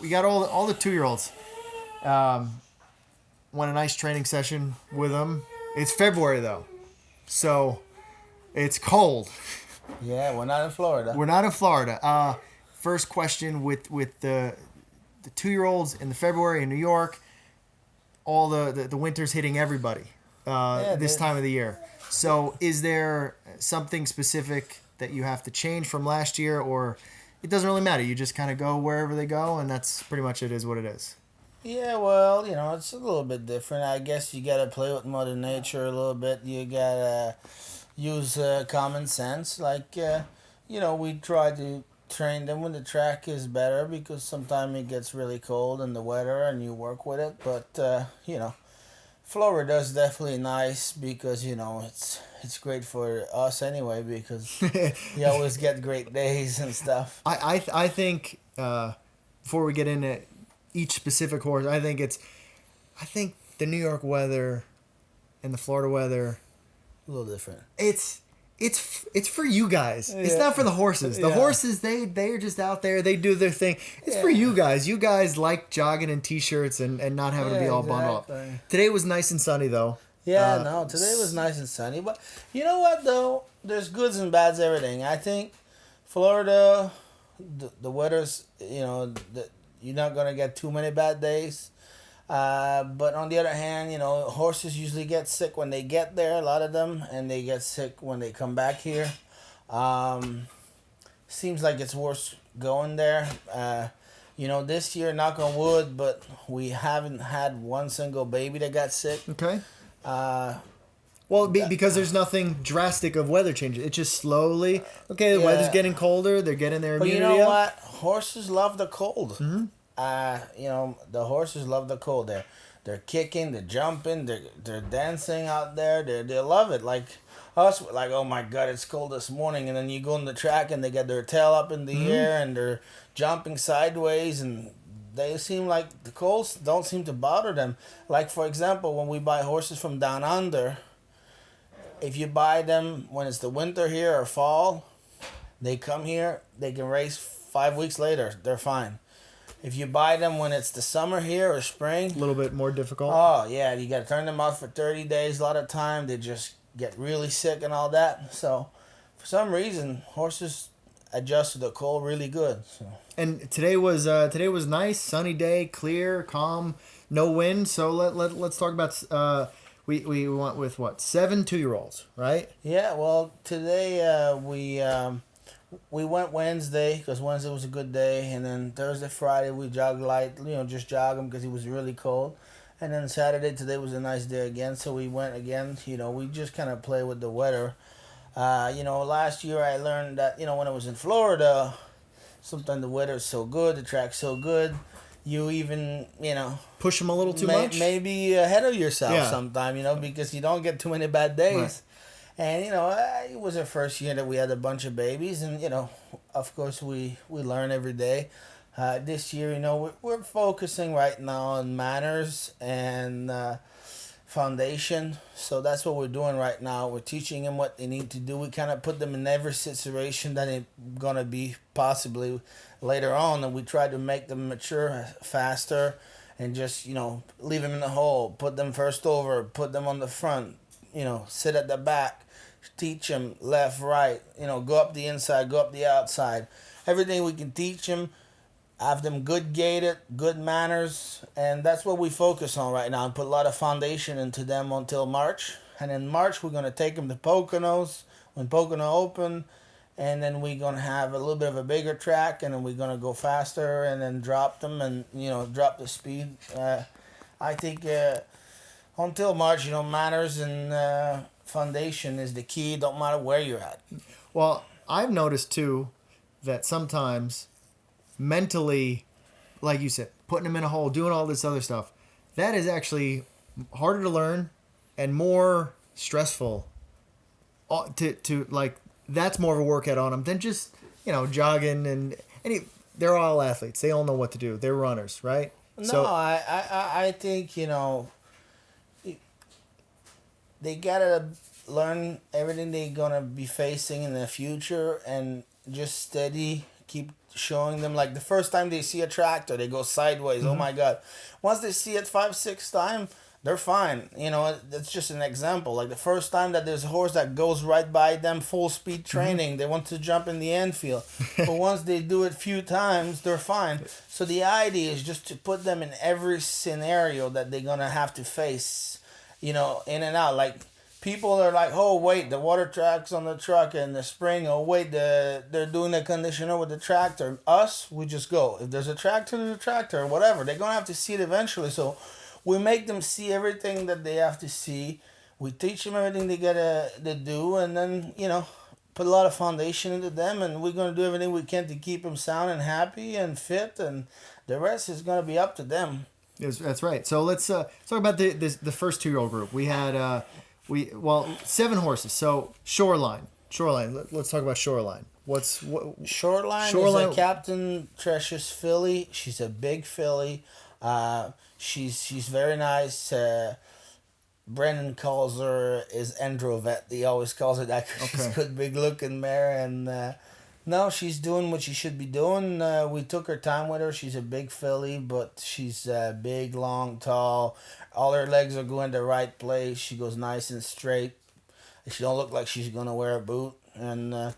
we got all the 2-year-olds. Went a nice training session with them. It's February though, so it's cold. Yeah, we're not in Florida. We're not in Florida. First question with the 2-year-olds in the February in New York. All the winter's hitting everybody this time of the year. So is there something specific that you have to change from last year, or it doesn't really matter? You just kind of go wherever they go, and that's pretty much it is what it is. Yeah, well, it's a little bit different. I guess you gotta play with Mother Nature a little bit. You gotta use common sense. Like, we try to train them when the track is better because sometimes it gets really cold in the weather and you work with it. But, Florida is definitely nice because, it's great for us anyway because you always get great days and stuff. I think, before we get into each specific horse, I think the New York weather and the Florida weather, A little different. It's for you guys. Yeah. It's not for the horses. The horses, they're just out there. They do their thing. It's for you guys. You guys like jogging in t-shirts and not having to be all bundled up. Today was nice and sunny though. Yeah, today was nice and sunny. But you know what though? There's goods and bads everything. I think Florida, the weather's, you're not going to get too many bad days. But on the other hand, horses usually get sick when they get there, a lot of them, and they get sick when they come back here. Seems like it's worse going there. This year, knock on wood, but we haven't had one single baby that got sick. Okay. Well, because there's nothing drastic of weather changes. It's just slowly. Okay, the weather's getting colder. They're getting their immunity up. But you know what? Horses love the cold. Mm-hmm. The horses love the cold. They're kicking, they're jumping, they're dancing out there. They love it. Like us, like, oh my God, it's cold this morning, and then you go on the track and they get their tail up in the air and they're jumping sideways, and they seem like the colds don't seem to bother them. Like for example, when we buy horses from down under, if you buy them when it's the winter here or fall, they come here, they can race 5 weeks later. They're fine. If you buy them when it's the summer here or spring... A little bit more difficult. Oh, yeah. You got to turn them out for 30 days. A lot of time they just get really sick and all that. So, for some reason, horses adjust to the cold really good. So. And today was nice, sunny day, clear, calm, no wind. So let's talk about... We went with, 7 2-year-olds, right? Yeah, well, today we went Wednesday because Wednesday was a good day, and then Thursday, Friday we jogged light, just jog them because it was really cold, and then Saturday today was a nice day again, so we went again. We just kind of play with the weather. Last year I learned that when I was in Florida, sometimes the weather is so good, the track's so good, you even push them a little too much, maybe ahead of yourself sometime, because you don't get too many bad days. Right. And, it was our first year that we had a bunch of babies. And, of course, we learn every day. This year, we're focusing right now on manners and foundation. So that's what we're doing right now. We're teaching them what they need to do. We kind of put them in every situation that it's going to be possibly later on. And we try to make them mature faster and just, leave them in the hole. Put them first over. Put them on the front. Sit at the back. Teach them left, right, go up the inside, go up the outside. Everything we can teach them, have them good gaited, good manners, and that's what we focus on right now and put a lot of foundation into them until March. And in March, we're going to take them to Poconos when Pocono open, and then we're going to have a little bit of a bigger track, and then we're going to go faster and then drop them and, drop the speed. I think until March, manners and... foundation is the key. Don't matter where you're at. Well, I've noticed too that sometimes mentally, like you said, putting them in a hole, doing all this other stuff, that is actually harder to learn and more stressful. To like, that's more of a workout on them than just jogging and they're all athletes. They all know what to do. They're runners, right? No, I think they gotta learn everything they're gonna be facing in the future and just keep showing them, like the first time they see a tractor, they go sideways. Oh my God! Once they see it 5, 6 times, they're fine. You know, that's just an example. Like the first time that there's a horse that goes right by them, full speed training, they want to jump in the infield. But once they do it few times, they're fine. So the idea is just to put them in every scenario that they're gonna have to face. You know, in and out. Like people are like, oh wait, the water track's on the truck in the spring. Oh wait, they're doing the conditioner with the tractor. Us, we just go. If there's a tractor, there's a tractor, or whatever. They're gonna have to see it eventually. So we make them see everything that they have to see. We teach them everything they gotta do, and then put a lot of foundation into them. And we're gonna do everything we can to keep them sound and happy and fit, and the rest is gonna be up to them. Yes, that's right. So let's talk about the first 2-year-old group. We had 7 horses. So Shoreline. Let's talk about Shoreline. Shoreline is a Captain Tresh's filly. She's a big filly. She's very nice. Brendan calls her his Endrovet. He always calls her that because she's a good, big looking mare. And no, she's doing what she should be doing. We took her time with her. She's a big filly, but she's big, long, tall. All her legs are going the right place. She goes nice and straight. She don't look like she's gonna wear a boot. And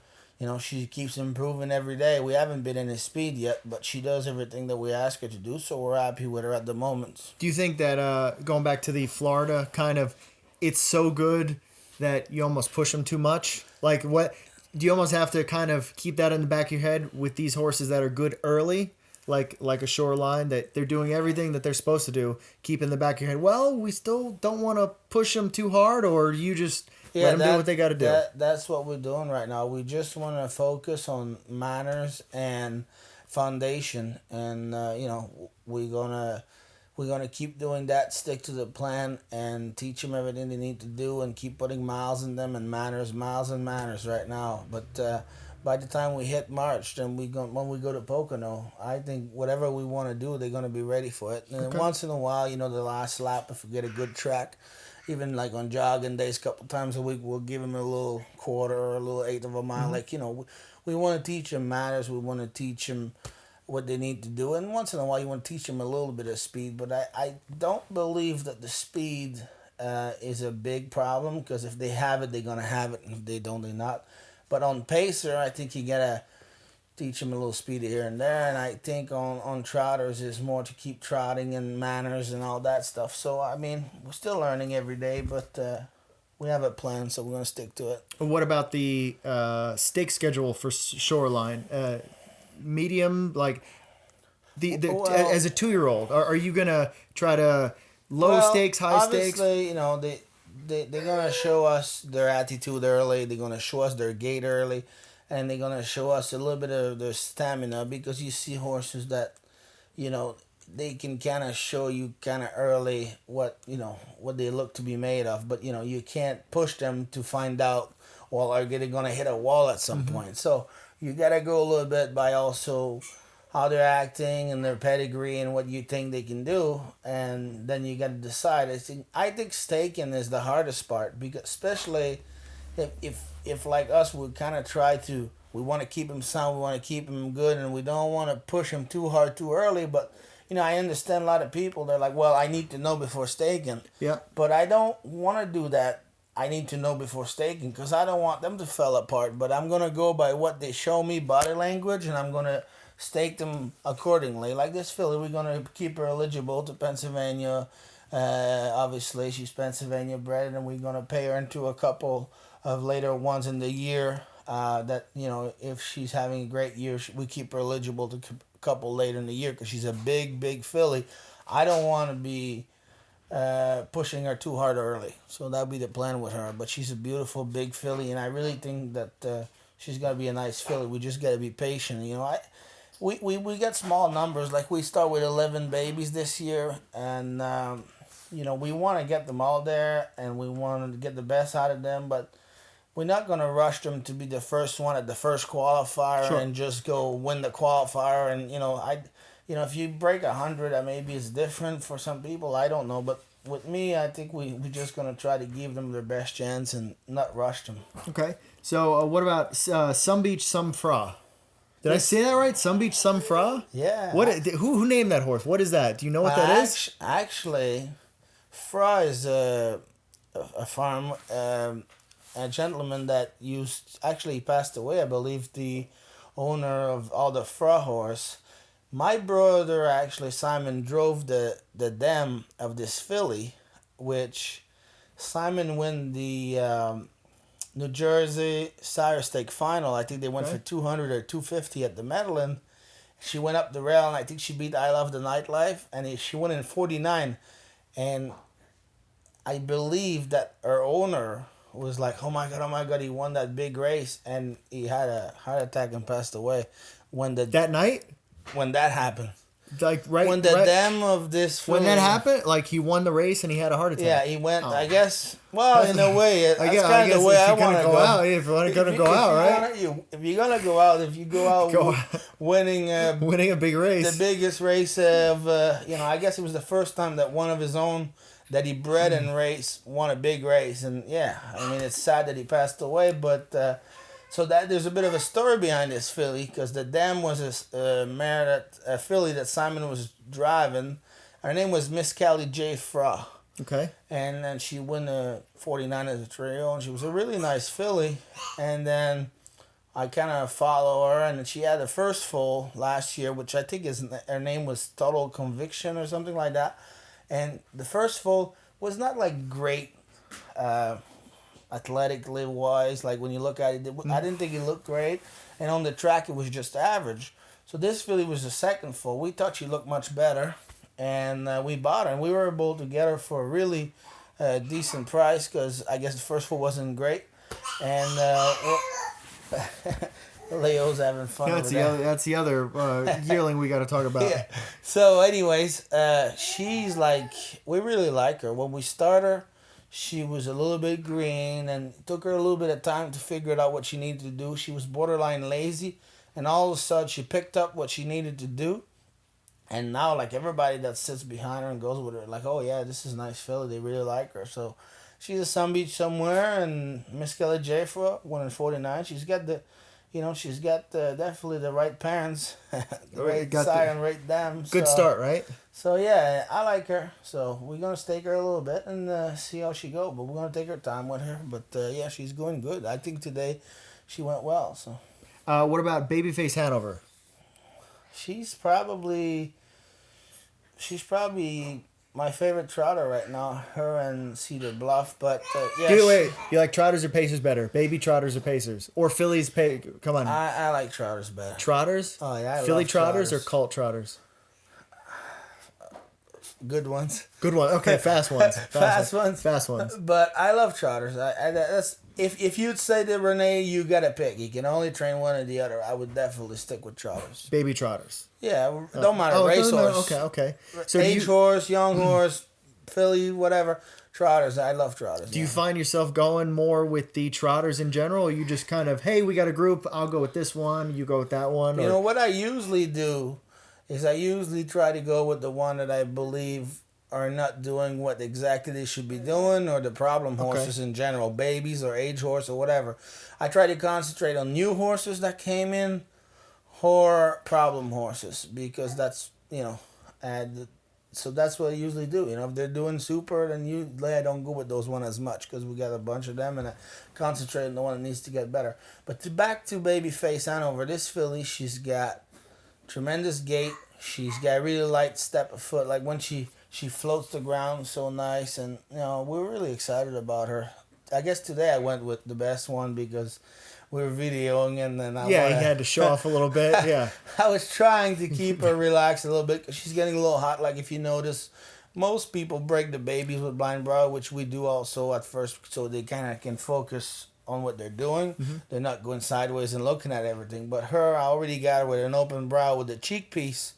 she keeps improving every day. We haven't been in his speed yet, but she does everything that we ask her to do, so we're happy with her at the moment. Do you think that, going back to the Florida kind of, it's so good that you almost push them too much? Like, what do you almost have to kind of keep that in the back of your head with these horses that are good early, like a Shoreline, that they're doing everything that they're supposed to do, keep in the back of your head, well, we still don't want to push them too hard, or you just... let them do what they got to do. That's what we're doing right now. We just want to focus on manners and foundation, and we're gonna keep doing that. Stick to the plan and teach them everything they need to do, and keep putting miles in them and miles and manners right now. But by the time we hit March, then when we go to Pocono, I think whatever we want to do, they're gonna be ready for it. And once in a while, the last lap, if we get a good track. Even like on jogging days, a couple times a week, we'll give them a little quarter or a little eighth of a mile. Like, we want to teach them manners. We want to teach them what they need to do. And once in a while, you want to teach them a little bit of speed. But I don't believe that the speed is a big problem, because if they have it, they're going to have it. And if they don't, they're not. But on pacer, I think you got to teach them a little speed here and there. And I think on trotters is more to keep trotting and manners and all that stuff. So, I mean, we're still learning every day, but we have a plan, so we're going to stick to it. What about the stake schedule for Shoreline? Medium, like as a 2-year-old, are you going to try to low stakes, high stakes? Obviously, they're going to show us their attitude early. They're going to show us their gait early. And they're going to show us a little bit of their stamina, because you see horses that, they can kind of show you kind of early what they look to be made of. But, you can't push them to find out, well, are they going to hit a wall at some point? So you got to go a little bit by also how they're acting and their pedigree and what you think they can do. And then you got to decide. I think staking is the hardest part, because especially... If like us, we kind of we want to keep him sound, we want to keep him good, and we don't want to push him too hard too early. But, I understand a lot of people, they're like, well, I need to know before staking. Yeah. But I don't want to do that. I need to know before staking, because I don't want them to fall apart. But I'm going to go by what they show me, body language, and I'm going to stake them accordingly. Like this filly, we're going to keep her eligible to Pennsylvania. Obviously, she's Pennsylvania bred, and we're going to pay her into a couple of later ones in the year that, if she's having a great year, we keep her eligible to a couple later in the year, because she's a big filly. I don't want to be pushing her too hard early. So that'll be the plan with her. But she's a beautiful big filly, and I really think that she's going to be a nice filly. We just got to be patient. We get small numbers. Like, we start with 11 babies this year, and, we want to get them all there, and we want to get the best out of them, but we're not going to rush them to be the first one at the first qualifier. Sure. And just go win the qualifier. And, if you break 100, that maybe it's different for some people. I don't know. But with me, I think we're just going to try to give them their best chance and not rush them. Okay. So what about Somebeachsomefrog? Did I say that right? Somebeachsomefrog? Yeah. Who named that horse? What is that? Do you know what that is? Actually, Fra is a farm, a gentleman that actually passed away. I believe the owner of all the Fra horse. My brother, actually, Simon, drove the dam of this filly, which Simon won the New Jersey Sire Stake final. I think they went for 200 or 250 at the Medellin. She went up the rail, and I think she beat I Love the Nightlife, and she won in 49. And I believe that her owner was like, oh my God, he won that big race, and he had a heart attack and passed away that night? When that happened. Like when the dam of this filly, when that happened, like he won the race and he had a heart attack. Yeah, he went. Oh. I guess. Well, in a way, that's kind of the way I want to go out. If you want to go out, right? If you're gonna go out, winning a big race, the biggest race of I guess it was the first time that one of his own that he bred and raced won a big race, and yeah, I mean it's sad that he passed away, but. So that there's a bit of a story behind this filly, because the dam was a filly that Simon was driving. Her name was Miss Callie J. Fra. Okay. And then she won the 49 as a trio, and she was a really nice filly. And then I kind of follow her, and she had the first foal last year, which I think her name was Total Conviction or something like that. And the first foal was not like great. Athletically wise, like when you look at it, I didn't think it looked great, and on the track it was just average. So this filly was the second foal. We thought she looked much better, and we bought her, and we were able to get her for a really decent price, because I guess the first foal wasn't great, and Leo's having fun. That's the other yearling we got to talk about. Yeah. So, anyways, she's like, we really like her. When we start her, she was a little bit green, and it took her a little bit of time to figure out what she needed to do. She was borderline lazy, and all of a sudden she picked up what she needed to do. And now, like, everybody that sits behind her and goes with her, like, oh yeah, this is a nice filly. They really like her. So she's at Some Beach somewhere, and Miss Kelly J for won in 49. She's got definitely the right parents, the right sire and right dam. Good start, right? So yeah, I like her. So we're gonna stake her a little bit and see how she go. But we're gonna take our time with her. But yeah, she's going good. I think today she went well. So. What about Babyface Hanover? She's probably my favorite trotter right now. Her and Cedar Bluff. But yeah. Wait, you like trotters or pacers better? Baby trotters or pacers? Or fillies? Come on. I like trotters better. Trotters? Oh yeah. Filly trotters or cult trotters? Good ones. Good one. Okay, fast ones. Fast ones. Fast ones. But I love trotters. That's if you'd say to Rene, you gotta pick. You can only train one or the other. I would definitely stick with trotters. Baby trotters. Yeah, don't matter. Racehorse. Okay. So age horse, young horse, filly, whatever. Trotters. I love trotters. Do you find yourself going more with the trotters in general, or you just kind of, hey, we got a group, I'll go with this one, you go with that one? You know what I usually do is I usually try to go with the one that I believe are not doing what exactly they should be doing, or the problem horses in general, babies or age horse or whatever. I try to concentrate on new horses that came in or problem horses, because that's, and so that's what I usually do. If they're doing super, then usually I don't go with those one as much, because we got a bunch of them, and I concentrate on the one that needs to get better. But back to Babyface Hanover, this filly, she's got tremendous gait. She's got a really light step of foot. Like when she floats the ground so nice, and we're really excited about her. I guess today I went with the best one because we were videoing, and then he had to show off a little bit. Yeah, I was trying to keep her relaxed a little bit because she's getting a little hot. Like if you notice, most people break the babies with blind bridle, which we do also at first, so they kind of can focus on what they're doing. Mm-hmm. They're not going sideways and looking at everything. But her, I already got her with an open brow with the cheek piece,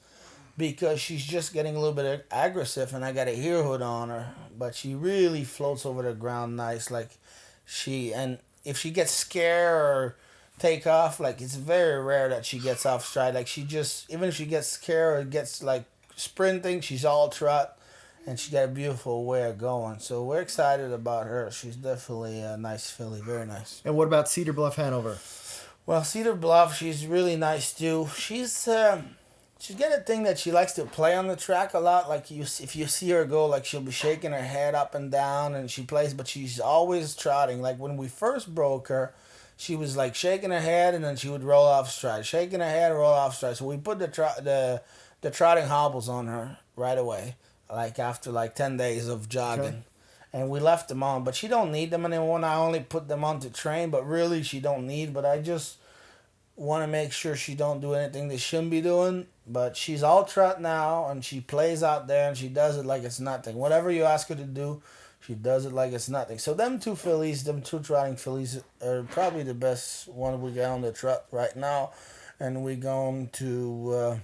because she's just getting a little bit aggressive, and I got a hair hood on her. But she really floats over the ground nice. And if she gets scared or take off, like, it's very rare that she gets off stride. Like, even if she gets scared or gets, like, sprinting, she's all trot, and she got a beautiful way of going. So we're excited about her. She's definitely a nice filly, very nice. And what about Cedar Bluff Hanover? Well, Cedar Bluff, she's really nice too. She's got a thing that she likes to play on the track a lot. Like if you see her go, like she'll be shaking her head up and down, and she plays, but she's always trotting. Like when we first broke her, she was like shaking her head, and then she would roll off stride, shaking her head, roll off stride. So we put the trotting hobbles on her right away, like after like 10 days of jogging. Okay. And we left them on, but she don't need them anymore. I only put them on to train, but really she don't need. But I just want to make sure she don't do anything that she shouldn't be doing. But she's all trot now, and she plays out there, and she does it like it's nothing. Whatever you ask her to do, she does it like it's nothing. So them two trotting fillies are probably the best one we got on the trot right now, and we're going to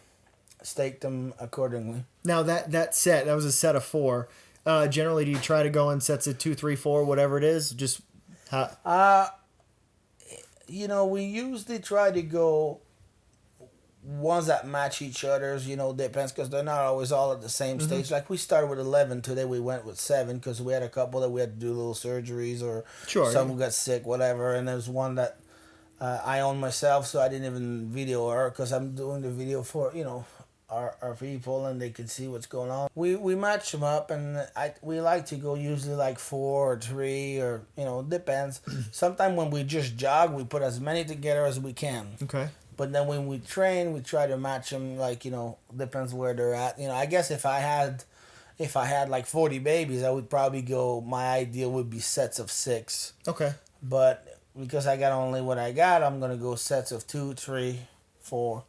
stake them accordingly. Now that was a set of 4. Generally, do you try to go in sets of 2, 3, 4, whatever it is? Just we usually try to go ones that match each other's. Depends, because they're not always all at the same stage. Like we started with 11 today, we went with 7 because we had a couple that we had to do little surgeries or some who got sick, whatever. And there's one that I own myself, so I didn't even video her because I'm doing the video for our people, and they can see what's going on. We match them up, and we like to go usually like 4 or 3, or depends. Sometimes when we just jog, we put as many together as we can. Okay. But then when we train, we try to match them, like depends where they're at. I guess if I had like 40 babies, I would probably go. My ideal would be sets of 6. Okay. But because I got only what I got, I'm gonna go sets of 2, 3, 4.